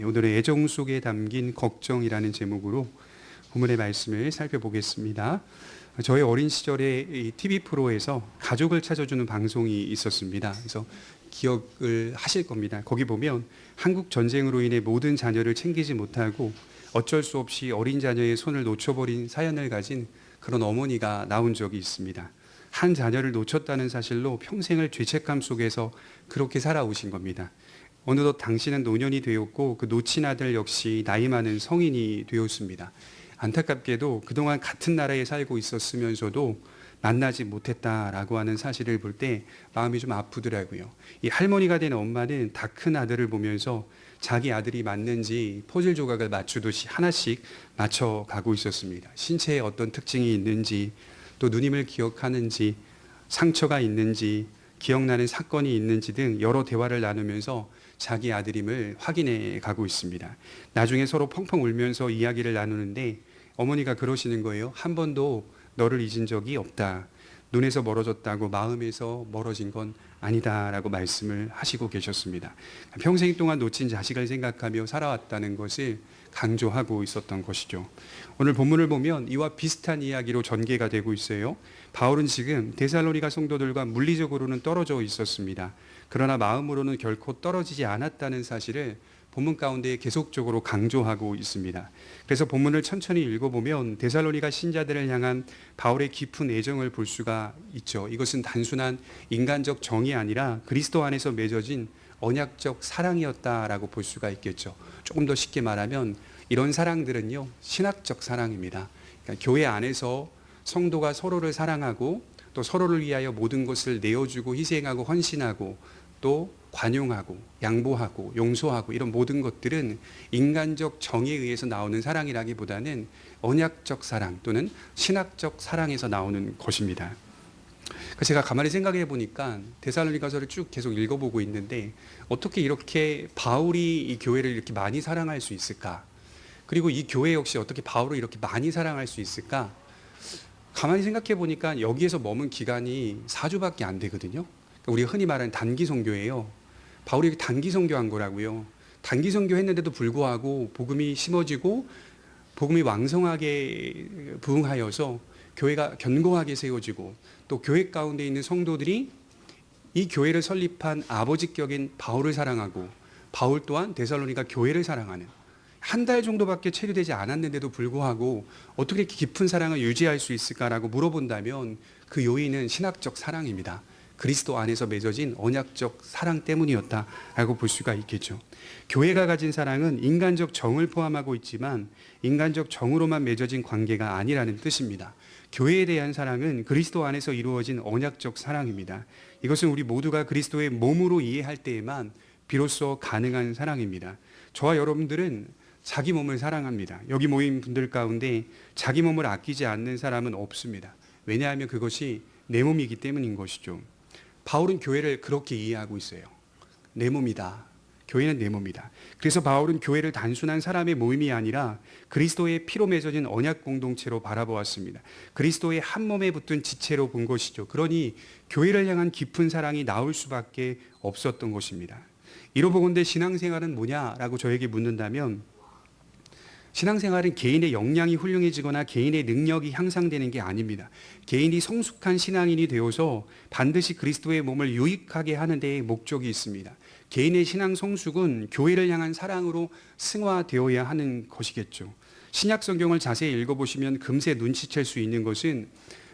오늘의 애정 속에 담긴 걱정이라는 제목으로 본문의 말씀을 살펴보겠습니다. 저희 어린 시절에 이 TV 프로에서 가족을 찾아주는 방송이 있었습니다. 그래서 기억을 하실 겁니다. 거기 보면 한국 전쟁으로 인해 모든 자녀를 챙기지 못하고 어쩔 수 없이 어린 자녀의 손을 놓쳐버린 사연을 가진 그런 어머니가 나온 적이 있습니다. 한 자녀를 놓쳤다는 사실로 평생을 죄책감 속에서 그렇게 살아오신 겁니다. 어느덧 당신은 노년이 되었고 그 놓친 아들 역시 나이 많은 성인이 되었습니다. 안타깝게도 그동안 같은 나라에 살고 있었으면서도 만나지 못했다라고 하는 사실을 볼 때 마음이 좀 아프더라고요. 이 할머니가 된 엄마는 다 큰 아들을 보면서 자기 아들이 맞는지 퍼즐 조각을 맞추듯이 하나씩 맞춰가고 있었습니다. 신체에 어떤 특징이 있는지, 또 누님을 기억하는지, 상처가 있는지, 기억나는 사건이 있는지 등 여러 대화를 나누면서 자기 아들임을 확인해 가고 있습니다. 나중에 서로 펑펑 울면서 이야기를 나누는데 어머니가 그러시는 거예요. 한 번도 너를 잊은 적이 없다. 눈에서 멀어졌다고 마음에서 멀어진 건 아니다라고 말씀을 하시고 계셨습니다. 평생 동안 놓친 자식을 생각하며 살아왔다는 것을 강조하고 있었던 것이죠. 오늘 본문을 보면 이와 비슷한 이야기로 전개가 되고 있어요. 바울은 지금 데살로니가 성도들과 물리적으로는 떨어져 있었습니다. 그러나 마음으로는 결코 떨어지지 않았다는 사실을 본문 가운데 계속적으로 강조하고 있습니다. 그래서 본문을 천천히 읽어보면 데살로니가 신자들을 향한 바울의 깊은 애정을 볼 수가 있죠. 이것은 단순한 인간적 정이 아니라 그리스도 안에서 맺어진 언약적 사랑이었다라고 볼 수가 있겠죠. 조금 더 쉽게 말하면 이런 사랑들은요, 신학적 사랑입니다. 그러니까 교회 안에서 성도가 서로를 사랑하고 또 서로를 위하여 모든 것을 내어주고 희생하고 헌신하고 또 관용하고 양보하고 용서하고 이런 모든 것들은 인간적 정에 의해서 나오는 사랑이라기보다는 언약적 사랑 또는 신학적 사랑에서 나오는 것입니다. 제가 가만히 생각해 보니까 데살로니가서를 쭉 계속 읽어보고 있는데 어떻게 이렇게 바울이 이 교회를 이렇게 많이 사랑할 수 있을까? 그리고 이 교회 역시 어떻게 바울을 이렇게 많이 사랑할 수 있을까? 가만히 생각해 보니까 여기에서 머문 기간이 4주밖에 안 되거든요. 우리가 흔히 말하는 단기 선교예요. 바울이 단기 선교한 거라고요. 단기 선교했는데도 불구하고 복음이 심어지고 복음이 왕성하게 부흥하여서 교회가 견고하게 세워지고 또 교회 가운데 있는 성도들이 이 교회를 설립한 아버지격인 바울을 사랑하고 바울 또한 데살로니가 교회를 사랑하는 한 달 정도밖에 체류되지 않았는데도 불구하고 어떻게 이렇게 깊은 사랑을 유지할 수 있을까라고 물어본다면 그 요인은 신학적 사랑입니다. 그리스도 안에서 맺어진 언약적 사랑 때문이었다라고 볼 수가 있겠죠. 교회가 가진 사랑은 인간적 정을 포함하고 있지만 인간적 정으로만 맺어진 관계가 아니라는 뜻입니다. 교회에 대한 사랑은 그리스도 안에서 이루어진 언약적 사랑입니다. 이것은 우리 모두가 그리스도의 몸으로 이해할 때에만 비로소 가능한 사랑입니다. 저와 여러분들은 자기 몸을 사랑합니다. 여기 모인 분들 가운데 자기 몸을 아끼지 않는 사람은 없습니다. 왜냐하면 그것이 내 몸이기 때문인 것이죠. 바울은 교회를 그렇게 이해하고 있어요. 내 몸이다. 교회는 내 몸이다. 그래서 바울은 교회를 단순한 사람의 모임이 아니라 그리스도의 피로 맺어진 언약 공동체로 바라보았습니다. 그리스도의 한 몸에 붙은 지체로 본 것이죠. 그러니 교회를 향한 깊은 사랑이 나올 수밖에 없었던 것입니다. 이로 보건대 신앙생활은 뭐냐라고 저에게 묻는다면 신앙생활은 개인의 역량이 훌륭해지거나 개인의 능력이 향상되는 게 아닙니다. 개인이 성숙한 신앙인이 되어서 반드시 그리스도의 몸을 유익하게 하는 데에 목적이 있습니다. 개인의 신앙 성숙은 교회를 향한 사랑으로 승화되어야 하는 것이겠죠. 신약 성경을 자세히 읽어보시면 금세 눈치챌 수 있는 것은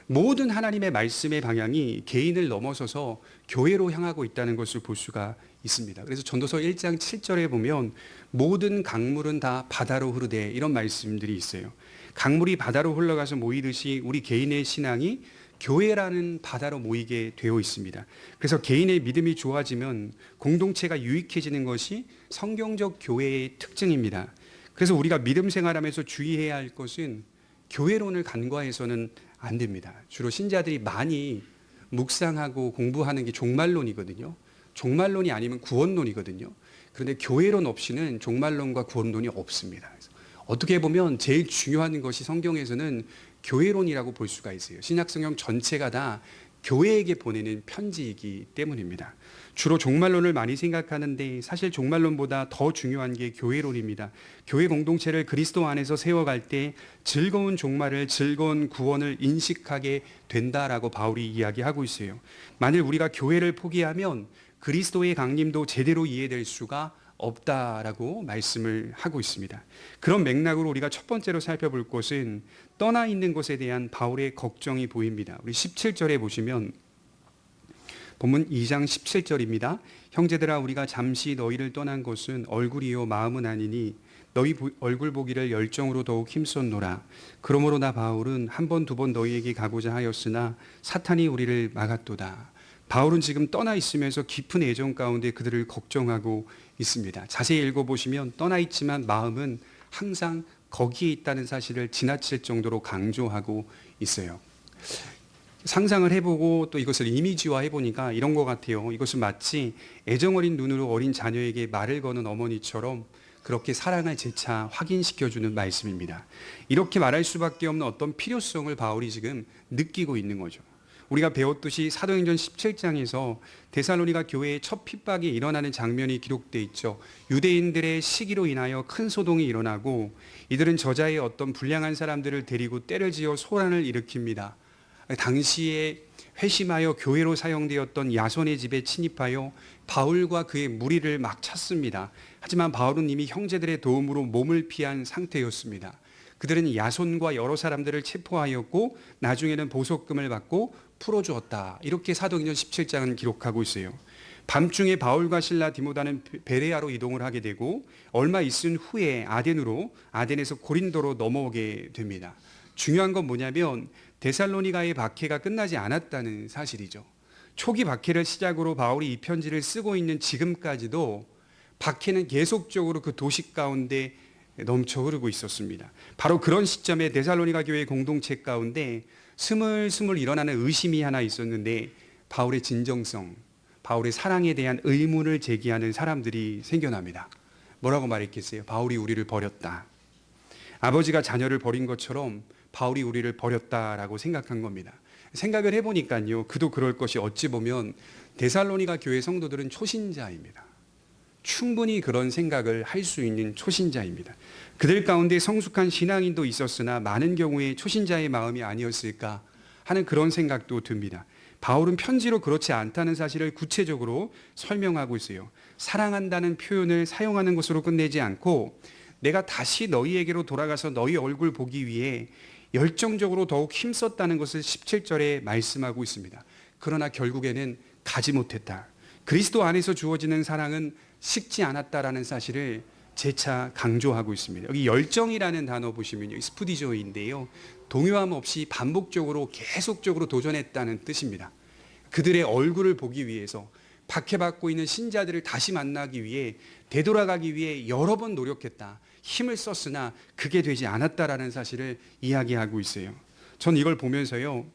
모든 하나님의 말씀의 방향이 개인을 넘어서서 교회로 향하고 있다는 것을 볼 수가 있습니다. 그래서 전도서 1장 7절에 보면 모든 강물은 다 바다로 흐르되 이런 말씀들이 있어요. 강물이 바다로 흘러가서 모이듯이 우리 개인의 신앙이 교회라는 바다로 모이게 되어 있습니다. 그래서 개인의 믿음이 좋아지면 공동체가 유익해지는 것이 성경적 교회의 특징입니다. 그래서 우리가 믿음 생활하면서 주의해야 할 것은 교회론을 간과해서는 안 됩니다. 주로 신자들이 많이 묵상하고 공부하는 게 종말론이거든요. 종말론이 아니면 구원론이거든요. 그런데 교회론 없이는 종말론과 구원론이 없습니다. 어떻게 보면 제일 중요한 것이 성경에서는 교회론이라고 볼 수가 있어요. 신약 성경 전체가 다 교회에게 보내는 편지이기 때문입니다. 주로 종말론을 많이 생각하는데 사실 종말론보다 더 중요한 게 교회론입니다. 교회 공동체를 그리스도 안에서 세워갈 때 즐거운 종말을, 즐거운 구원을 인식하게 된다라고 바울이 이야기하고 있어요. 만일 우리가 교회를 포기하면 그리스도의 강림도 제대로 이해될 수가 없다라고 말씀을 하고 있습니다. 그런 맥락으로 우리가 첫 번째로 살펴볼 것은 떠나 있는 것에 대한 바울의 걱정이 보입니다. 우리 17절에 보시면 본문 2장 17절입니다. 형제들아 우리가 잠시 너희를 떠난 것은 얼굴이요 마음은 아니니 너희 얼굴 보기를 열정으로 더욱 힘썼노라. 그러므로 나 바울은 한 번 두 번 너희에게 가고자 하였으나 사탄이 우리를 막았도다. 바울은 지금 떠나 있으면서 깊은 애정 가운데 그들을 걱정하고 있습니다. 자세히 읽어보시면 떠나 있지만 마음은 항상 거기에 있다는 사실을 지나칠 정도로 강조하고 있어요. 상상을 해보고 또 이것을 이미지화 해보니까 이런 것 같아요. 이것은 마치 애정어린 눈으로 어린 자녀에게 말을 거는 어머니처럼 그렇게 사랑을 재차 확인시켜주는 말씀입니다. 이렇게 말할 수밖에 없는 어떤 필요성을 바울이 지금 느끼고 있는 거죠. 우리가 배웠듯이 사도행전 17장에서 데살로니가 교회의 첫 핍박이 일어나는 장면이 기록되어 있죠. 유대인들의 시기로 인하여 큰 소동이 일어나고 이들은 저자의 어떤 불량한 사람들을 데리고 때를 지어 소란을 일으킵니다. 당시에 회심하여 교회로 사용되었던 야손의 집에 침입하여 바울과 그의 무리를 막 찼습니다. 하지만 바울은 이미 형제들의 도움으로 몸을 피한 상태였습니다. 그들은 야손과 여러 사람들을 체포하였고 나중에는 보석금을 받고 풀어주었다. 이렇게 사도행전 17장은 기록하고 있어요. 밤중에 바울과 실라 디모다는 베레아로 이동을 하게 되고 얼마 있은 후에 아덴에서 고린도로 넘어오게 됩니다. 중요한 건 뭐냐면 데살로니가의 박해가 끝나지 않았다는 사실이죠. 초기 박해를 시작으로 바울이 이 편지를 쓰고 있는 지금까지도 박해는 계속적으로 그 도시 가운데 넘쳐 흐르고 있었습니다. 바로 그런 시점에 데살로니가 교회 공동체 가운데 스물스물 일어나는 의심이 하나 있었는데 바울의 진정성, 바울의 사랑에 대한 의문을 제기하는 사람들이 생겨납니다. 뭐라고 말했겠어요? 바울이 우리를 버렸다. 아버지가 자녀를 버린 것처럼 바울이 우리를 버렸다라고 생각한 겁니다. 생각을 해보니까요, 그도 그럴 것이 어찌 보면 데살로니가 교회 성도들은 초신자입니다. 충분히 그런 생각을 할 수 있는 초신자입니다. 그들 가운데 성숙한 신앙인도 있었으나 많은 경우에 초신자의 마음이 아니었을까 하는 그런 생각도 듭니다. 바울은 편지로 그렇지 않다는 사실을 구체적으로 설명하고 있어요. 사랑한다는 표현을 사용하는 것으로 끝내지 않고 내가 다시 너희에게로 돌아가서 너희 얼굴 보기 위해 열정적으로 더욱 힘썼다는 것을 17절에 말씀하고 있습니다. 그러나 결국에는 가지 못했다. 그리스도 안에서 주어지는 사랑은 식지 않았다라는 사실을 재차 강조하고 있습니다. 여기 열정이라는 단어 보시면요, 스푸디조인데요, 동요함 없이 반복적으로 계속적으로 도전했다는 뜻입니다. 그들의 얼굴을 보기 위해서, 박해받고 있는 신자들을 다시 만나기 위해, 되돌아가기 위해 여러 번 노력했다. 힘을 썼으나 그게 되지 않았다라는 사실을 이야기하고 있어요. 전 이걸 보면서요,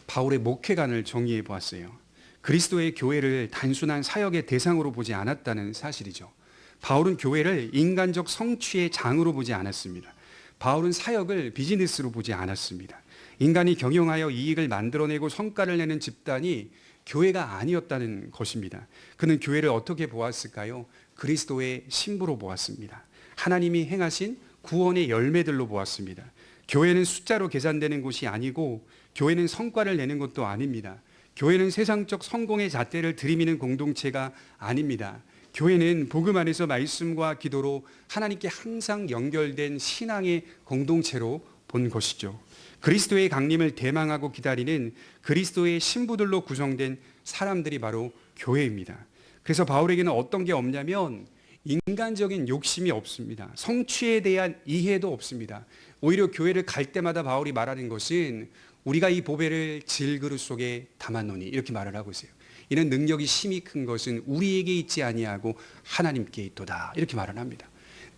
바울의 목회관을 정의해 보았어요. 그리스도의 교회를 단순한 사역의 대상으로 보지 않았다는 사실이죠. 바울은 교회를 인간적 성취의 장으로 보지 않았습니다. 바울은 사역을 비즈니스로 보지 않았습니다. 인간이 경영하여 이익을 만들어내고 성과를 내는 집단이 교회가 아니었다는 것입니다. 그는 교회를 어떻게 보았을까요? 그리스도의 신부로 보았습니다. 하나님이 행하신 구원의 열매들로 보았습니다. 교회는 숫자로 계산되는 곳이 아니고 교회는 성과를 내는 것도 아닙니다. 교회는 세상적 성공의 잣대를 들이미는 공동체가 아닙니다. 교회는 복음 안에서 말씀과 기도로 하나님께 항상 연결된 신앙의 공동체로 본 것이죠. 그리스도의 강림을 대망하고 기다리는 그리스도의 신부들로 구성된 사람들이 바로 교회입니다. 그래서 바울에게는 어떤 게 없냐면 인간적인 욕심이 없습니다. 성취에 대한 이해도 없습니다. 오히려 교회를 갈 때마다 바울이 말하는 것은 우리가 이 보배를 질그릇 속에 담았노니, 이렇게 말을 하고 있어요. 이는 능력이 심히 큰 것은 우리에게 있지 아니하고 하나님께 있도다, 이렇게 말을 합니다.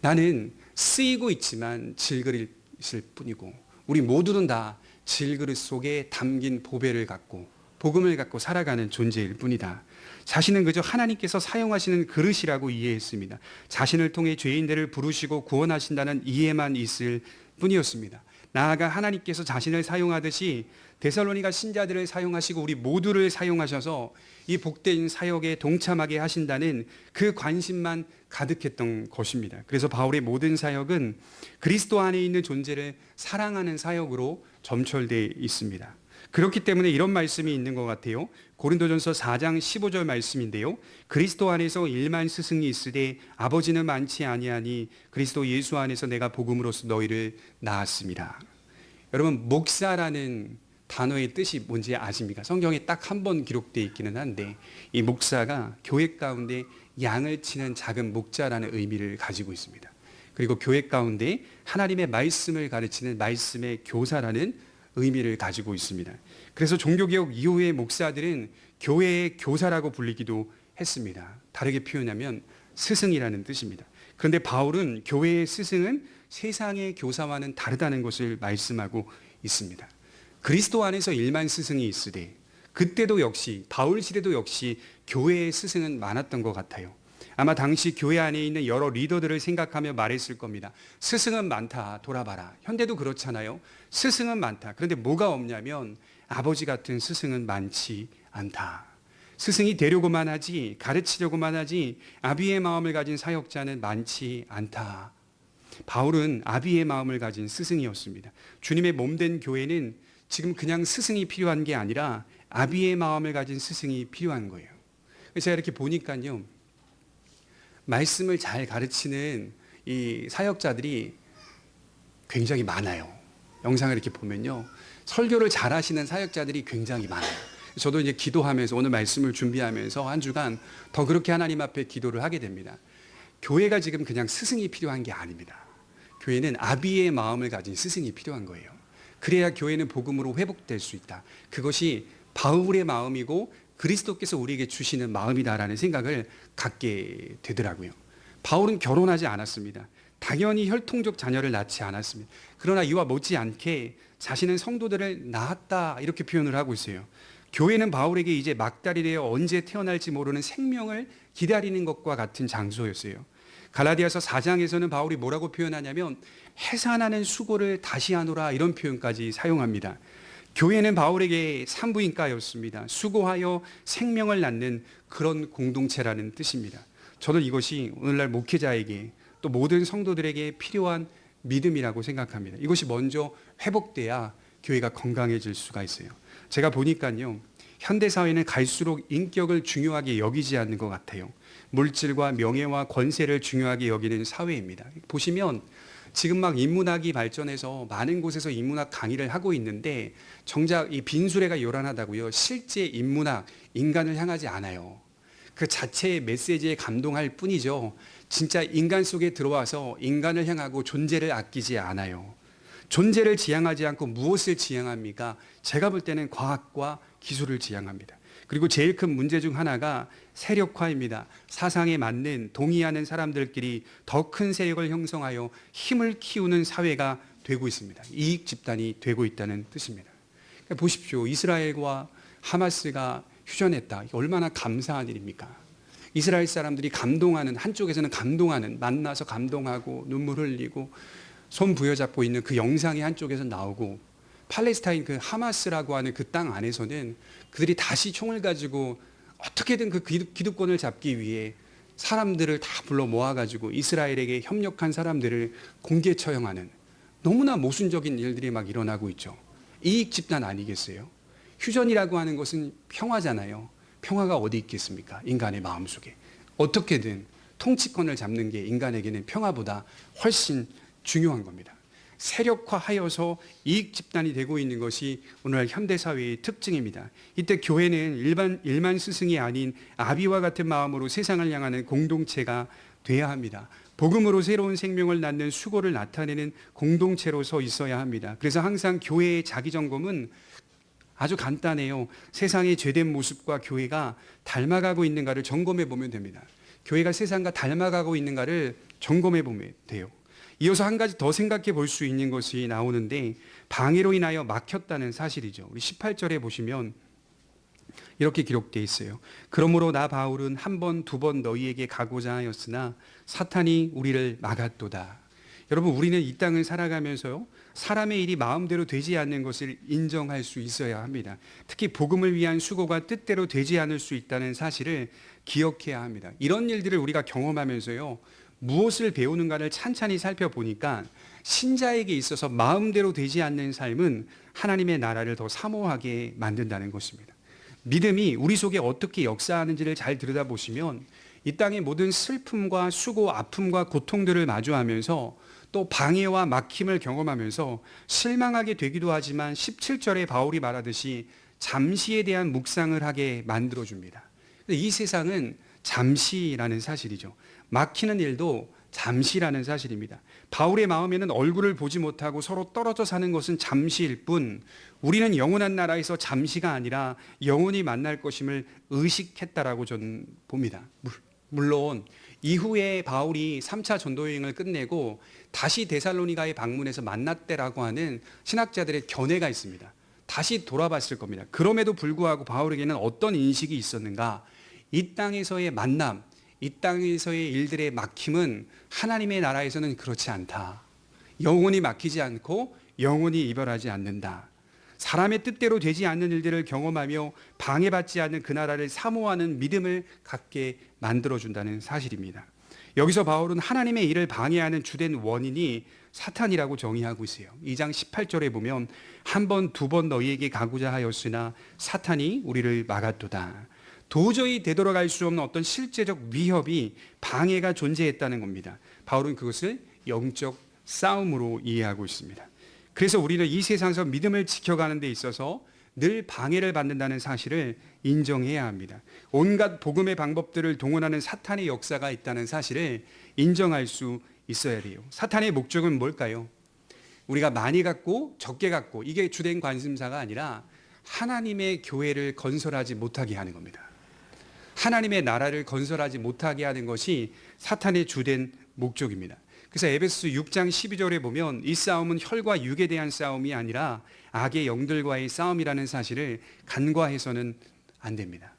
나는 쓰이고 있지만 질그릇일 뿐이고 우리 모두는 다 질그릇 속에 담긴 보배를 갖고 복음을 갖고 살아가는 존재일 뿐이다. 자신은 그저 하나님께서 사용하시는 그릇이라고 이해했습니다. 자신을 통해 죄인들을 부르시고 구원하신다는 이해만 있을 뿐이었습니다. 나아가 하나님께서 자신을 사용하듯이 데살로니가 신자들을 사용하시고 우리 모두를 사용하셔서 이 복된 사역에 동참하게 하신다는 그 관심만 가득했던 것입니다. 그래서 바울의 모든 사역은 그리스도 안에 있는 존재를 사랑하는 사역으로 점철되어 있습니다. 그렇기 때문에 이런 말씀이 있는 것 같아요. 고린도전서 4장 15절 말씀인데요. 그리스도 안에서 1만 스승이 있으되 아버지는 많지 아니하니 그리스도 예수 안에서 내가 복음으로써 너희를 낳았습니다. 여러분, 목사라는 단어의 뜻이 뭔지 아십니까? 성경에 딱 한 번 기록되어 있기는 한데 이 목사가 교회 가운데 양을 치는 작은 목자라는 의미를 가지고 있습니다. 그리고 교회 가운데 하나님의 말씀을 가르치는 말씀의 교사라는 의미를 가지고 있습니다. 그래서 종교개혁 이후의 목사들은 교회의 교사라고 불리기도 했습니다. 다르게 표현하면 스승이라는 뜻입니다. 그런데 바울은 교회의 스승은 세상의 교사와는 다르다는 것을 말씀하고 있습니다. 그리스도 안에서 1만 스승이 있으되 그때도 역시 바울 시대도 역시 교회의 스승은 많았던 것 같아요. 아마 당시 교회 안에 있는 여러 리더들을 생각하며 말했을 겁니다. 스승은 많다, 돌아봐라. 현대도 그렇잖아요. 스승은 많다. 그런데 뭐가 없냐면 아버지 같은 스승은 많지 않다. 스승이 되려고만 하지, 가르치려고만 하지 아비의 마음을 가진 사역자는 많지 않다. 바울은 아비의 마음을 가진 스승이었습니다. 주님의 몸된 교회는 지금 그냥 스승이 필요한 게 아니라 아비의 마음을 가진 스승이 필요한 거예요. 그래서 제가 이렇게 보니까요, 말씀을 잘 가르치는 이 사역자들이 굉장히 많아요. 영상을 이렇게 보면요, 설교를 잘 하시는 사역자들이 굉장히 많아요. 저도 이제 기도하면서 오늘 말씀을 준비하면서 한 주간 더 그렇게 하나님 앞에 기도를 하게 됩니다. 교회가 지금 그냥 스승이 필요한 게 아닙니다. 교회는 아비의 마음을 가진 스승이 필요한 거예요. 그래야 교회는 복음으로 회복될 수 있다. 그것이 바울의 마음이고 그리스도께서 우리에게 주시는 마음이다라는 생각을 갖게 되더라고요. 바울은 결혼하지 않았습니다. 당연히 혈통적 자녀를 낳지 않았습니다. 그러나 이와 못지않게 자신은 성도들을 낳았다 이렇게 표현을 하고 있어요. 교회는 바울에게 이제 막달이 되어 언제 태어날지 모르는 생명을 기다리는 것과 같은 장소였어요. 갈라디아서 4장에서는 바울이 뭐라고 표현하냐면 해산하는 수고를 다시 하노라 이런 표현까지 사용합니다. 교회는 바울에게 산부인과였습니다. 수고하여 생명을 낳는 그런 공동체라는 뜻입니다. 저는 이것이 오늘날 목회자에게 또 모든 성도들에게 필요한 믿음이라고 생각합니다. 이것이 먼저 회복돼야 교회가 건강해질 수가 있어요. 제가 보니까요, 현대사회는 갈수록 인격을 중요하게 여기지 않는 것 같아요. 물질과 명예와 권세를 중요하게 여기는 사회입니다. 보시면 지금 막 인문학이 발전해서 많은 곳에서 인문학 강의를 하고 있는데 정작 이 빈수레가 요란하다고요. 실제 인문학, 인간을 향하지 않아요. 그 자체의 메시지에 감동할 뿐이죠. 진짜 인간 속에 들어와서 인간을 향하고 존재를 아끼지 않아요. 존재를 지향하지 않고 무엇을 지향합니까? 제가 볼 때는 과학과 기술을 지향합니다. 그리고 제일 큰 문제 중 하나가 세력화입니다. 사상에 맞는 동의하는 사람들끼리 더 큰 세력을 형성하여 힘을 키우는 사회가 되고 있습니다. 이익 집단이 되고 있다는 뜻입니다. 그러니까 보십시오. 이스라엘과 하마스가 휴전했다. 얼마나 감사한 일입니까? 이스라엘 사람들이 감동하는, 한쪽에서는 감동하는, 만나서 감동하고 눈물 흘리고 손 부여잡고 있는 그 영상이 한쪽에서 나오고, 팔레스타인 그 하마스라고 하는 그 땅 안에서는 그들이 다시 총을 가지고 어떻게든 그 기득권을 잡기 위해 사람들을 다 불러 모아가지고 이스라엘에게 협력한 사람들을 공개 처형하는 너무나 모순적인 일들이 막 일어나고 있죠. 이익 집단 아니겠어요? 휴전이라고 하는 것은 평화잖아요. 평화가 어디 있겠습니까? 인간의 마음속에. 어떻게든 통치권을 잡는 게 인간에게는 평화보다 훨씬 중요한 겁니다. 세력화하여서 이익 집단이 되고 있는 것이 오늘날 현대사회의 특징입니다. 이때 교회는 일만 스승이 아닌 아비와 같은 마음으로 세상을 향하는 공동체가 돼야 합니다. 복음으로 새로운 생명을 낳는 수고를 나타내는 공동체로 서 있어야 합니다. 그래서 항상 교회의 자기점검은 아주 간단해요. 세상의 죄된 모습과 교회가 닮아가고 있는가를 점검해 보면 됩니다. 교회가 세상과 닮아가고 있는가를 점검해 보면 돼요. 이어서 한 가지 더 생각해 볼 수 있는 것이 나오는데, 방해로 인하여 막혔다는 사실이죠. 우리 18절에 보시면 이렇게 기록되어 있어요. 그러므로 나 바울은 한 번, 두 번 너희에게 가고자 하였으나 사탄이 우리를 막았도다. 여러분, 우리는 이 땅을 살아가면서요, 사람의 일이 마음대로 되지 않는 것을 인정할 수 있어야 합니다. 특히 복음을 위한 수고가 뜻대로 되지 않을 수 있다는 사실을 기억해야 합니다. 이런 일들을 우리가 경험하면서요, 무엇을 배우는가를 찬찬히 살펴보니까 신자에게 있어서 마음대로 되지 않는 삶은 하나님의 나라를 더 사모하게 만든다는 것입니다. 믿음이 우리 속에 어떻게 역사하는지를 잘 들여다보시면 이 땅의 모든 슬픔과 수고, 아픔과 고통들을 마주하면서 또 방해와 막힘을 경험하면서 실망하게 되기도 하지만 17절에 바울이 말하듯이 잠시에 대한 묵상을 하게 만들어줍니다. 이 세상은 잠시라는 사실이죠. 막히는 일도 잠시라는 사실입니다. 바울의 마음에는 얼굴을 보지 못하고 서로 떨어져 사는 것은 잠시일 뿐 우리는 영원한 나라에서 잠시가 아니라 영원히 만날 것임을 의식했다라고 저는 봅니다. 물론 이후에 바울이 3차 전도 여행을 끝내고 다시 데살로니가에 방문해서 만났대라고 하는 신학자들의 견해가 있습니다. 다시 돌아봤을 겁니다. 그럼에도 불구하고 바울에게는 어떤 인식이 있었는가? 이 땅에서의 만남, 이 땅에서의 일들의 막힘은 하나님의 나라에서는 그렇지 않다. 영원히 막히지 않고 영원히 이별하지 않는다. 사람의 뜻대로 되지 않는 일들을 경험하며 방해받지 않는 그 나라를 사모하는 믿음을 갖게 만들어준다는 사실입니다. 여기서 바울은 하나님의 일을 방해하는 주된 원인이 사탄이라고 정의하고 있어요. 2장 18절에 보면 한 번, 두 번 너희에게 가고자 하였으나 사탄이 우리를 막았도다. 도저히 되돌아갈 수 없는 어떤 실제적 위협이 방해가 존재했다는 겁니다. 바울은 그것을 영적 싸움으로 이해하고 있습니다. 그래서 우리는 이 세상에서 믿음을 지켜가는 데 있어서 늘 방해를 받는다는 사실을 인정해야 합니다. 온갖 복음의 방법들을 동원하는 사탄의 역사가 있다는 사실을 인정할 수 있어야 돼요. 사탄의 목적은 뭘까요? 우리가 많이 갖고 적게 갖고 이게 주된 관심사가 아니라 하나님의 교회를 건설하지 못하게 하는 겁니다. 하나님의 나라를 건설하지 못하게 하는 것이 사탄의 주된 목적입니다. 그래서 에베소 6장 12절에 보면 이 싸움은 혈과 육에 대한 싸움이 아니라 악의 영들과의 싸움이라는 사실을 간과해서는 안 됩니다.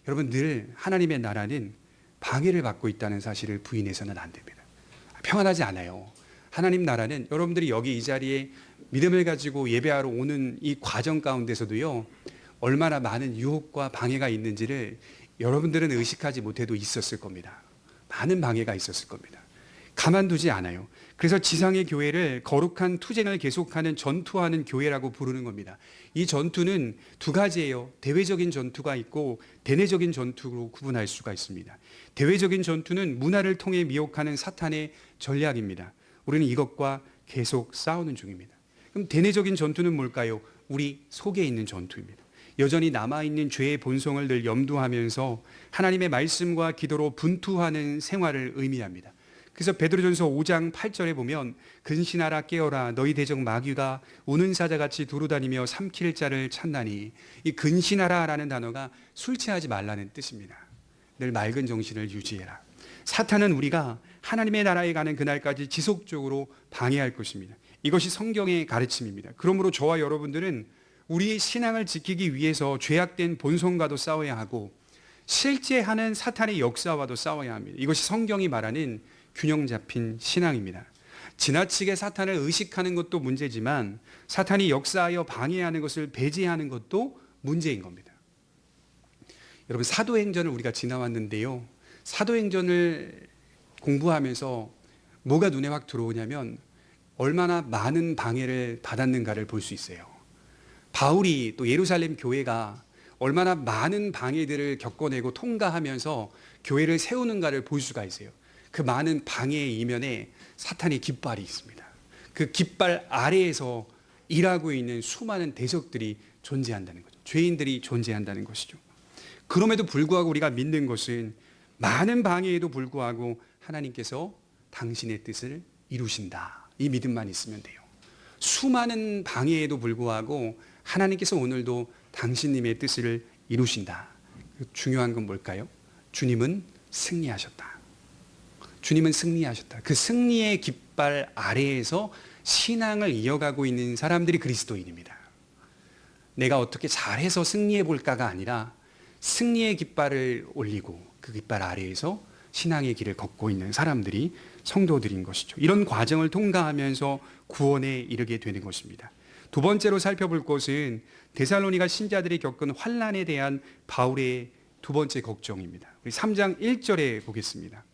여러분, 늘 하나님의 나라는 방해를 받고 있다는 사실을 부인해서는 안 됩니다. 평안하지 않아요. 하나님 나라는 여러분들이 여기 이 자리에 믿음을 가지고 예배하러 오는 이 과정 가운데서도요, 얼마나 많은 유혹과 방해가 있는지를 여러분들은 의식하지 못해도 있었을 겁니다. 많은 방해가 있었을 겁니다. 가만두지 않아요. 그래서 지상의 교회를 거룩한 투쟁을 계속하는 전투하는 교회라고 부르는 겁니다. 이 전투는 두 가지예요. 대외적인 전투가 있고 대내적인 전투로 구분할 수가 있습니다. 대외적인 전투는 문화를 통해 미혹하는 사탄의 전략입니다. 우리는 이것과 계속 싸우는 중입니다. 그럼 대내적인 전투는 뭘까요? 우리 속에 있는 전투입니다. 여전히 남아있는 죄의 본성을 늘 염두하면서 하나님의 말씀과 기도로 분투하는 생활을 의미합니다. 그래서 베드로전서 5장 8절에 보면 근신하라 깨어라 너희 대적 마귀가 우는 사자같이 두루다니며 삼킬 자를 찾나니, 이 근신하라라는 단어가 술 취하지 말라는 뜻입니다. 늘 맑은 정신을 유지해라. 사탄은 우리가 하나님의 나라에 가는 그날까지 지속적으로 방해할 것입니다. 이것이 성경의 가르침입니다. 그러므로 저와 여러분들은 우리의 신앙을 지키기 위해서 죄악된 본성과도 싸워야 하고 실제 하는 사탄의 역사와도 싸워야 합니다. 이것이 성경이 말하는 균형 잡힌 신앙입니다. 지나치게 사탄을 의식하는 것도 문제지만 사탄이 역사하여 방해하는 것을 배제하는 것도 문제인 겁니다. 여러분, 사도행전을 우리가 지나왔는데요, 사도행전을 공부하면서 뭐가 눈에 확 들어오냐면 얼마나 많은 방해를 받았는가를 볼 수 있어요. 바울이 또 예루살렘 교회가 얼마나 많은 방해들을 겪어내고 통과하면서 교회를 세우는가를 볼 수가 있어요. 그 많은 방해의 이면에 사탄의 깃발이 있습니다. 그 깃발 아래에서 일하고 있는 수많은 대적들이 존재한다는 거죠. 죄인들이 존재한다는 것이죠. 그럼에도 불구하고 우리가 믿는 것은 많은 방해에도 불구하고 하나님께서 당신의 뜻을 이루신다. 이 믿음만 있으면 돼요. 수많은 방해에도 불구하고 하나님께서 오늘도 당신님의 뜻을 이루신다. 중요한 건 뭘까요? 주님은 승리하셨다. 주님은 승리하셨다. 그 승리의 깃발 아래에서 신앙을 이어가고 있는 사람들이 그리스도인입니다. 내가 어떻게 잘해서 승리해 볼까가 아니라 승리의 깃발을 올리고 그 깃발 아래에서 신앙의 길을 걷고 있는 사람들이 성도들인 것이죠. 이런 과정을 통과하면서 구원에 이르게 되는 것입니다. 두 번째로 살펴볼 것은 데살로니가 신자들이 겪은 환난에 대한 바울의 두 번째 걱정입니다. 우리 3장 1절에 보겠습니다.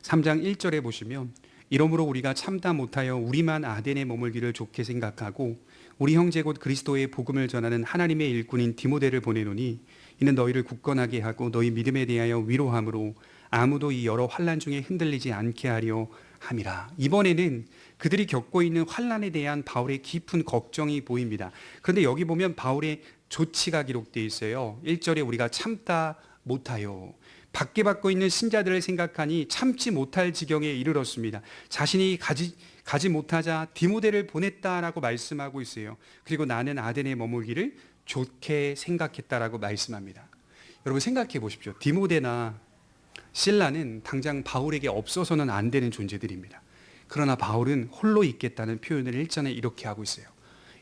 3장 1절에 보시면 이러므로 우리가 참다 못하여 우리만 아덴에 머물기를 좋게 생각하고 우리 형제 곧 그리스도의 복음을 전하는 하나님의 일꾼인 디모데를 보내노니 이는 너희를 굳건하게 하고 너희 믿음에 대하여 위로함으로 아무도 이 여러 환난 중에 흔들리지 않게 하려 함이라. 이번에는 그들이 겪고 있는 환난에 대한 바울의 깊은 걱정이 보입니다. 그런데 여기 보면 바울의 조치가 기록되어 있어요. 1절에 우리가 참다 못하여, 박해받고 있는 신자들을 생각하니 참지 못할 지경에 이르렀습니다. 자신이 가지 못하자 디모데를 보냈다라고 말씀하고 있어요. 그리고 나는 아덴에 머물기를 좋게 생각했다라고 말씀합니다. 여러분 생각해 보십시오. 디모데나 실라는 당장 바울에게 없어서는 안 되는 존재들입니다. 그러나 바울은 홀로 있겠다는 표현을 1절에 이렇게 하고 있어요.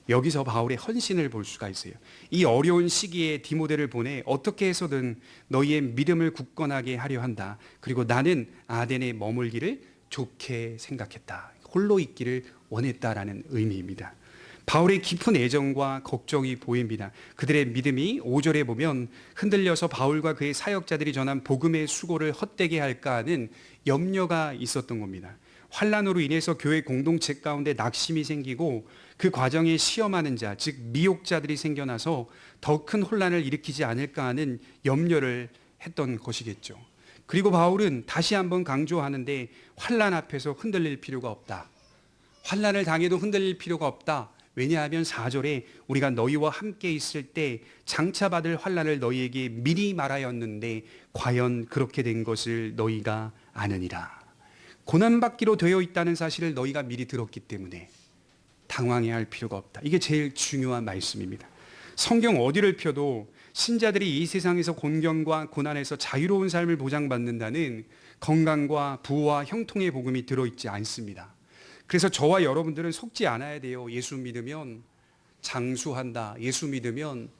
여기서 바울의 헌신을 볼 수가 있어요. 이 어려운 시기에 디모데를 보내 어떻게 해서든 너희의 믿음을 굳건하게 하려 한다. 그리고 나는 아덴에 머물기를 좋게 생각했다. 홀로 있기를 원했다라는 의미입니다. 바울의 깊은 애정과 걱정이 보입니다. 그들의 믿음이 5절에 보면 흔들려서 바울과 그의 사역자들이 전한 복음의 수고를 헛되게 할까 하는 염려가 있었던 겁니다. 환난으로 인해서 교회 공동체 가운데 낙심이 생기고 그 과정에 시험하는 자, 즉 미혹자들이 생겨나서 더 큰 혼란을 일으키지 않을까 하는 염려를 했던 것이겠죠. 그리고 바울은 다시 한번 강조하는데 환난 앞에서 흔들릴 필요가 없다. 환난을 당해도 흔들릴 필요가 없다. 왜냐하면 4절에 우리가 너희와 함께 있을 때 장차 받을 환난을 너희에게 미리 말하였는데 과연 그렇게 된 것을 너희가 아느니라. 고난받기로 되어 있다는 사실을 너희가 미리 들었기 때문에 당황해야 할 필요가 없다. 이게 제일 중요한 말씀입니다. 성경 어디를 펴도 신자들이 이 세상에서 곤경과 고난에서 자유로운 삶을 보장받는다는 건강과 부와 형통의 복음이 들어있지 않습니다. 그래서 저와 여러분들은 속지 않아야 돼요. 예수 믿으면 장수한다. 예수 믿으면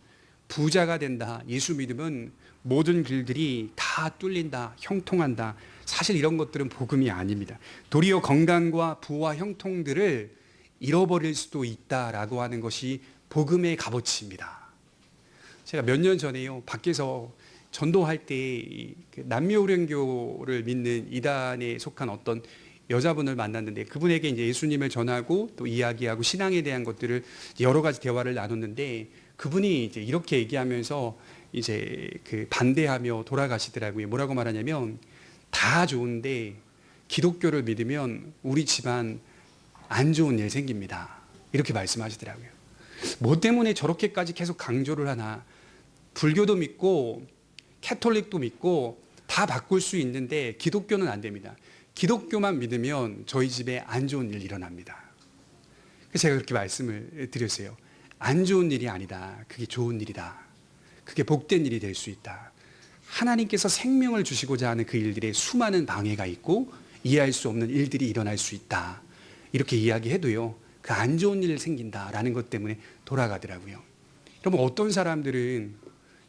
부자가 된다. 예수 믿으면 모든 길들이 다 뚫린다. 형통한다. 사실 이런 것들은 복음이 아닙니다. 도리어 건강과 부와 형통들을 잃어버릴 수도 있다라고 하는 것이 복음의 값어치입니다. 제가 몇 년 전에요, 밖에서 전도할 때 남묘령교를 믿는 이단에 속한 어떤 여자분을 만났는데 그분에게 이제 예수님을 전하고 또 이야기하고 신앙에 대한 것들을 여러 가지 대화를 나눴는데 그분이 이제 이렇게 얘기하면서 이제 그 반대하며 돌아가시더라고요. 뭐라고 말하냐면 다 좋은데 기독교를 믿으면 우리 집안 안 좋은 일 생깁니다. 이렇게 말씀하시더라고요. 뭐 때문에 저렇게까지 계속 강조를 하나. 불교도 믿고 캐톨릭도 믿고 다 바꿀 수 있는데 기독교는 안 됩니다. 기독교만 믿으면 저희 집에 안 좋은 일 일어납니다. 그래서 제가 그렇게 말씀을 드렸어요. 안 좋은 일이 아니다. 그게 좋은 일이다. 그게 복된 일이 될 수 있다. 하나님께서 생명을 주시고자 하는 그 일들에 수많은 방해가 있고 이해할 수 없는 일들이 일어날 수 있다. 이렇게 이야기해도요. 그 안 좋은 일 생긴다라는 것 때문에 돌아가더라고요. 여러분 어떤 사람들은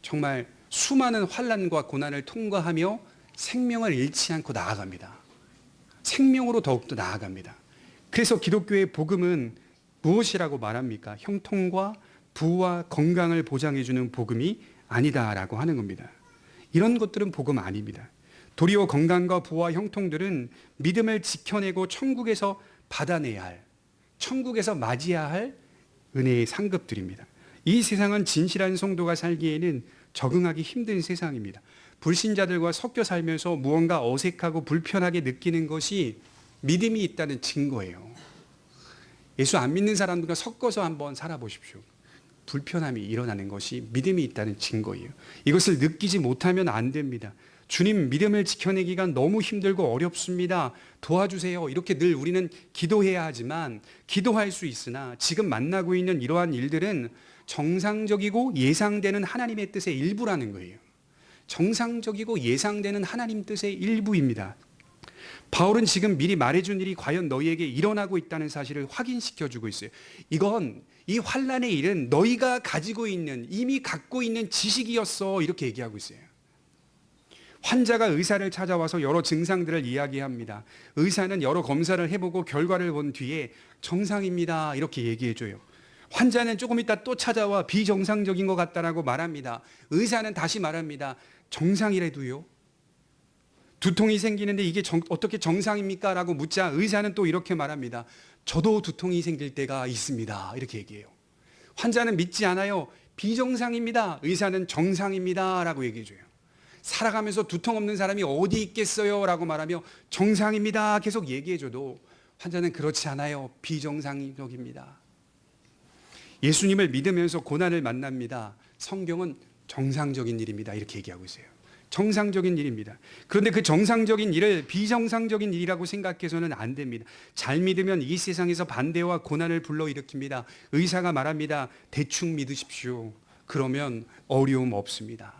정말 수많은 환난과 고난을 통과하며 생명을 잃지 않고 나아갑니다. 생명으로 더욱더 나아갑니다. 그래서 기독교의 복음은 무엇이라고 말합니까? 형통과 부와 건강을 보장해주는 복음이 아니다라고 하는 겁니다. 이런 것들은 복음 아닙니다. 도리어 건강과 부와 형통들은 믿음을 지켜내고 천국에서 받아내야 할, 천국에서 맞이해야 할 은혜의 상급들입니다. 이 세상은 진실한 성도가 살기에는 적응하기 힘든 세상입니다. 불신자들과 섞여 살면서 무언가 어색하고 불편하게 느끼는 것이 믿음이 있다는 증거예요. 예수 안 믿는 사람들과 섞어서 한번 살아보십시오. 불편함이 일어나는 것이 믿음이 있다는 증거예요. 이것을 느끼지 못하면 안 됩니다. 주님 믿음을 지켜내기가 너무 힘들고 어렵습니다. 도와주세요. 이렇게 늘 우리는 기도해야 하지만 기도할 수 있으나 지금 만나고 있는 이러한 일들은 정상적이고 예상되는 하나님의 뜻의 일부라는 거예요. 정상적이고 예상되는 하나님 뜻의 일부입니다. 바울은 지금 미리 말해준 일이 과연 너희에게 일어나고 있다는 사실을 확인시켜주고 있어요. 이건 이 환난의 일은 너희가 가지고 있는 이미 갖고 있는 지식이었어 이렇게 얘기하고 있어요. 환자가 의사를 찾아와서 여러 증상들을 이야기합니다. 의사는 여러 검사를 해보고 결과를 본 뒤에 정상입니다 이렇게 얘기해줘요. 환자는 조금 있다 또 찾아와 비정상적인 것 같다라고 말합니다. 의사는 다시 말합니다. 정상이라도요. 두통이 생기는데 이게 어떻게 정상입니까? 라고 묻자 의사는 또 이렇게 말합니다. 저도 두통이 생길 때가 있습니다. 이렇게 얘기해요. 환자는 믿지 않아요. 비정상입니다. 의사는 정상입니다. 라고 얘기해줘요. 살아가면서 두통 없는 사람이 어디 있겠어요? 라고 말하며 정상입니다. 계속 얘기해줘도 환자는 그렇지 않아요. 비정상적입니다. 예수님을 믿으면서 고난을 만납니다. 성경은 정상적인 일입니다. 이렇게 얘기하고 있어요. 정상적인 일입니다. 그런데 그 정상적인 일을 비정상적인 일이라고 생각해서는 안 됩니다. 잘 믿으면 이 세상에서 반대와 고난을 불러일으킵니다. 의사가 말합니다. 대충 믿으십시오. 그러면 어려움 없습니다.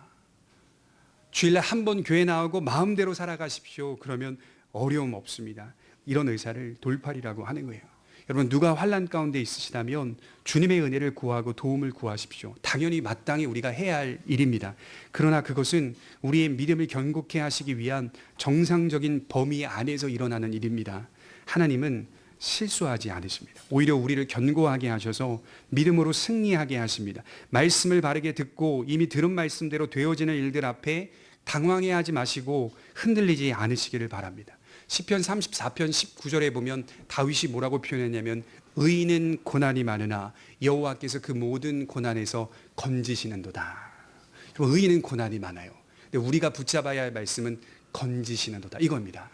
주일날 한 번 교회 나오고 마음대로 살아가십시오. 그러면 어려움 없습니다. 이런 의사를 돌팔이라고 하는 거예요. 여러분, 누가 환난 가운데 있으시다면 주님의 은혜를 구하고 도움을 구하십시오. 당연히 마땅히 우리가 해야 할 일입니다. 그러나 그것은 우리의 믿음을 견고케 하시기 위한 정상적인 범위 안에서 일어나는 일입니다. 하나님은 실수하지 않으십니다. 오히려 우리를 견고하게 하셔서 믿음으로 승리하게 하십니다. 말씀을 바르게 듣고 이미 들은 말씀대로 되어지는 일들 앞에 당황해하지 마시고 흔들리지 않으시기를 바랍니다. 시편 34편 19절에 보면 다윗이 뭐라고 표현했냐면 의인은 고난이 많으나 여호와께서 그 모든 고난에서 건지시는도다. 의인은 고난이 많아요. 근데 우리가 붙잡아야 할 말씀은 건지시는도다 이겁니다.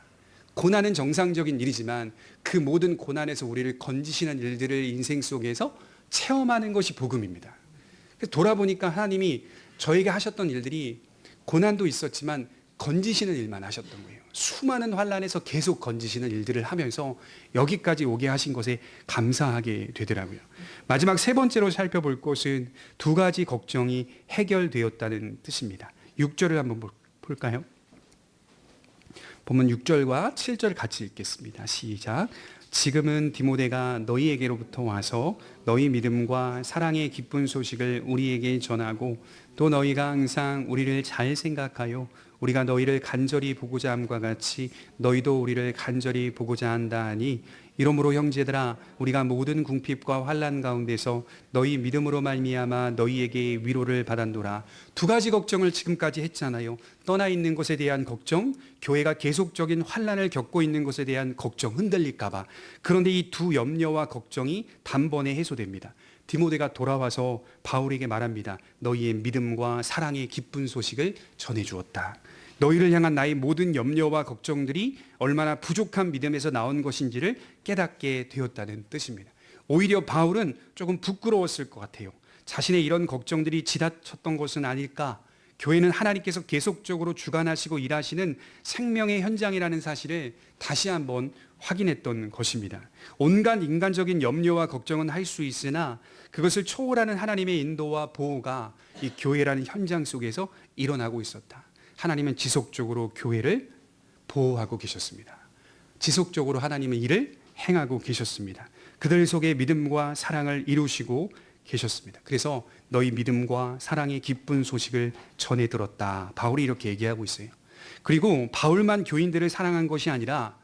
고난은 정상적인 일이지만 그 모든 고난에서 우리를 건지시는 일들을 인생 속에서 체험하는 것이 복음입니다. 그래서 돌아보니까 하나님이 저에게 하셨던 일들이 고난도 있었지만 건지시는 일만 하셨던 거예요. 수많은 환난에서 계속 건지시는 일들을 하면서 여기까지 오게 하신 것에 감사하게 되더라고요. 마지막 세 번째로 살펴볼 것은 두 가지 걱정이 해결되었다는 뜻입니다. 6절을 한번 볼까요? 본문 6절과 7절 같이 읽겠습니다. 시작. 지금은 디모데가 너희에게로부터 와서 너희 믿음과 사랑의 기쁜 소식을 우리에게 전하고 또 너희가 항상 우리를 잘 생각하여 우리가 너희를 간절히 보고자 함과 같이 너희도 우리를 간절히 보고자 한다 하니 이러므로 형제들아 우리가 모든 궁핍과 환난 가운데서 너희 믿음으로 말미암아 너희에게 위로를 받았노라. 두 가지 걱정을 지금까지 했잖아요. 떠나 있는 것에 대한 걱정, 교회가 계속적인 환난을 겪고 있는 것에 대한 걱정, 흔들릴까 봐. 그런데 이 두 염려와 걱정이 단번에 해소됩니다. 디모데가 돌아와서 바울에게 말합니다. 너희의 믿음과 사랑의 기쁜 소식을 전해주었다. 너희를 향한 나의 모든 염려와 걱정들이 얼마나 부족한 믿음에서 나온 것인지를 깨닫게 되었다는 뜻입니다. 오히려 바울은 조금 부끄러웠을 것 같아요. 자신의 이런 걱정들이 지나쳤던 것은 아닐까? 교회는 하나님께서 계속적으로 주관하시고 일하시는 생명의 현장이라는 사실을 다시 한번 확인했던 것입니다. 온갖 인간적인 염려와 걱정은 할 수 있으나 그것을 초월하는 하나님의 인도와 보호가 이 교회라는 현장 속에서 일어나고 있었다. 하나님은 지속적으로 교회를 보호하고 계셨습니다. 지속적으로 하나님은 일을 행하고 계셨습니다. 그들 속에 믿음과 사랑을 이루시고 계셨습니다. 그래서 너희 믿음과 사랑의 기쁜 소식을 전해 들었다. 바울이 이렇게 얘기하고 있어요. 그리고 바울만 교인들을 사랑한 것이 아니라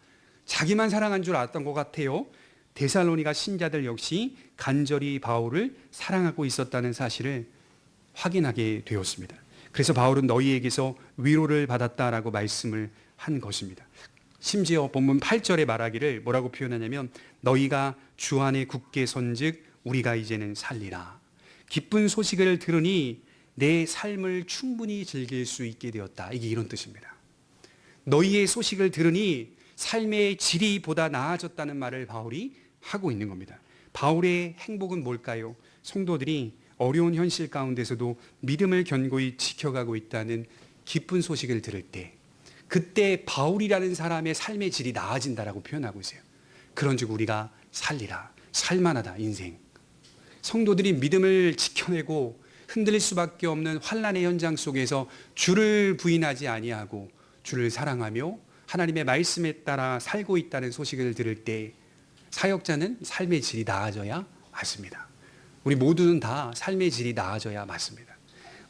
자기만 사랑한 줄 알았던 것 같아요. 데살로니가 신자들 역시 간절히 바울을 사랑하고 있었다는 사실을 확인하게 되었습니다. 그래서 바울은 너희에게서 위로를 받았다라고 말씀을 한 것입니다. 심지어 본문 8절에 말하기를 뭐라고 표현하냐면 너희가 주 안에 굳게 선즉 우리가 이제는 살리라. 기쁜 소식을 들으니 내 삶을 충분히 즐길 수 있게 되었다. 이게 이런 뜻입니다. 너희의 소식을 들으니 삶의 질이 보다 나아졌다는 말을 바울이 하고 있는 겁니다. 바울의 행복은 뭘까요? 성도들이 어려운 현실 가운데서도 믿음을 견고히 지켜가고 있다는 기쁜 소식을 들을 때 그때 바울이라는 사람의 삶의 질이 나아진다라고 표현하고 있어요. 그런즉 우리가 살리라. 살만하다 인생. 성도들이 믿음을 지켜내고 흔들릴 수밖에 없는 환난의 현장 속에서 주를 부인하지 아니하고 주를 사랑하며 하나님의 말씀에 따라 살고 있다는 소식을 들을 때 사역자는 삶의 질이 나아져야 맞습니다. 우리 모두는 다 삶의 질이 나아져야 맞습니다.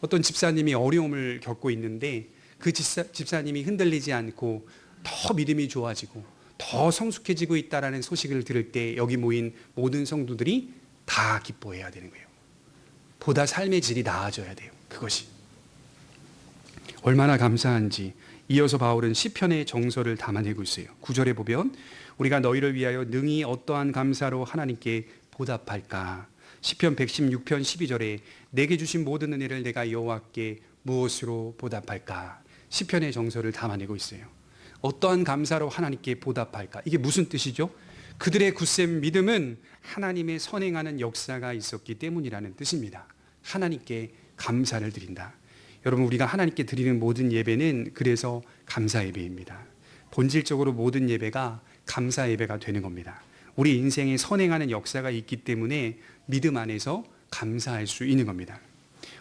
어떤 집사님이 어려움을 겪고 있는데 그 집사님이 흔들리지 않고 더 믿음이 좋아지고 더 성숙해지고 있다라는 소식을 들을 때 여기 모인 모든 성도들이 다 기뻐해야 되는 거예요. 보다 삶의 질이 나아져야 돼요. 그것이 얼마나 감사한지 이어서 바울은 시편의 정서를 담아내고 있어요. 9절에 보면 우리가 너희를 위하여 능히 어떠한 감사로 하나님께 보답할까. 시편 116편 12절에 내게 주신 모든 은혜를 내가 여호와께 무엇으로 보답할까. 시편의 정서를 담아내고 있어요. 어떠한 감사로 하나님께 보답할까. 이게 무슨 뜻이죠? 그들의 굳센 믿음은 하나님의 선행하는 역사가 있었기 때문이라는 뜻입니다. 하나님께 감사를 드린다. 여러분, 우리가 하나님께 드리는 모든 예배는 그래서 감사 예배입니다. 본질적으로 모든 예배가 감사 예배가 되는 겁니다. 우리 인생에 선행하는 역사가 있기 때문에 믿음 안에서 감사할 수 있는 겁니다.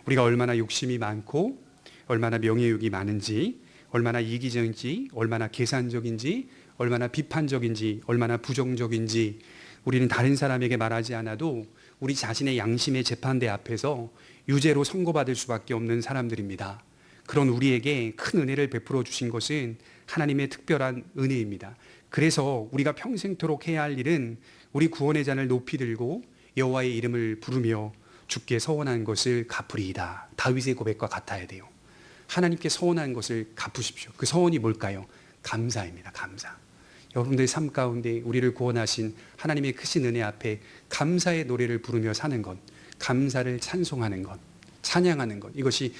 우리가 얼마나 욕심이 많고 얼마나 명예욕이 많은지, 얼마나 이기적인지, 얼마나 계산적인지, 얼마나 비판적인지, 얼마나 부정적인지 우리는 다른 사람에게 말하지 않아도 우리 자신의 양심의 재판대 앞에서 유죄로 선고받을 수밖에 없는 사람들입니다. 그런 우리에게 큰 은혜를 베풀어 주신 것은 하나님의 특별한 은혜입니다. 그래서 우리가 평생토록 해야 할 일은 우리 구원의 잔을 높이 들고 여호와의 이름을 부르며 주께 서원한 것을 갚으리이다. 다윗의 고백과 같아야 돼요. 하나님께 서원한 것을 갚으십시오. 그 서원이 뭘까요? 감사입니다. 감사. 여러분들의 삶 가운데 우리를 구원하신 하나님의 크신 은혜 앞에 감사의 노래를 부르며 사는 것, 감사를 찬송하는 것, 찬양하는 것, 이것이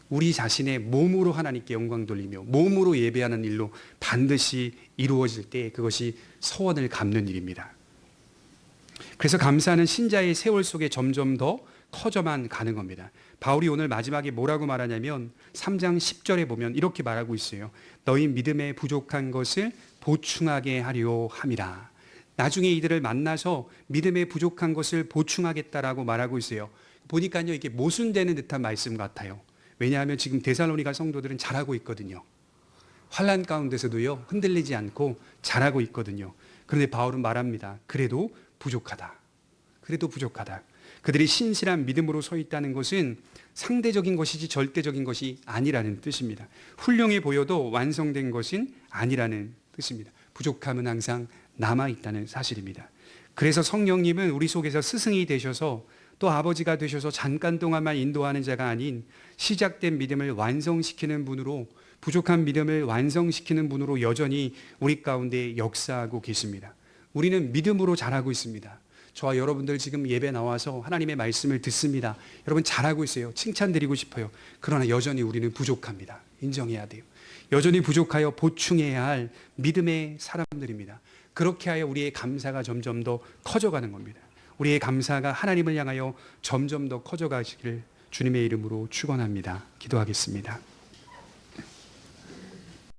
우리 자신의 몸으로 하나님께 영광 돌리며 몸으로 예배하는 일로 반드시 이루어질 때 그것이 서원을 갚는 일입니다. 그래서 감사는 신자의 세월 속에 점점 더 커져만 가는 겁니다. 바울이 오늘 마지막에 뭐라고 말하냐면 3장 10절에 보면 이렇게 말하고 있어요. 너희 믿음에 부족한 것을 보충하게 하려 함이라. 나중에 이들을 만나서 믿음에 부족한 것을 보충하겠다라고 말하고 있어요. 보니까요, 이게 모순되는 듯한 말씀 같아요. 왜냐하면 지금 데살로니가 성도들은 잘하고 있거든요. 환난 가운데서도요, 흔들리지 않고 잘하고 있거든요. 그런데 바울은 말합니다. 그래도 부족하다. 그래도 부족하다. 그들이 신실한 믿음으로 서 있다는 것은 상대적인 것이지 절대적인 것이 아니라는 뜻입니다. 훌륭해 보여도 완성된 것은 아니라는 뜻입니다. 부족함은 항상 남아있다는 사실입니다. 그래서 성령님은 우리 속에서 스승이 되셔서 또 아버지가 되셔서 잠깐 동안만 인도하는 자가 아닌 시작된 믿음을 완성시키는 분으로, 부족한 믿음을 완성시키는 분으로 여전히 우리 가운데 역사하고 계십니다. 우리는 믿음으로 자라고 있습니다. 저와 여러분들 지금 예배 나와서 하나님의 말씀을 듣습니다. 여러분 잘하고 있어요. 칭찬드리고 싶어요. 그러나 여전히 우리는 부족합니다. 인정해야 돼요. 여전히 부족하여 보충해야 할 믿음의 사람들입니다. 그렇게 하여 우리의 감사가 점점 더 커져가는 겁니다. 우리의 감사가 하나님을 향하여 점점 더 커져가시기를 주님의 이름으로 축원합니다. 기도하겠습니다.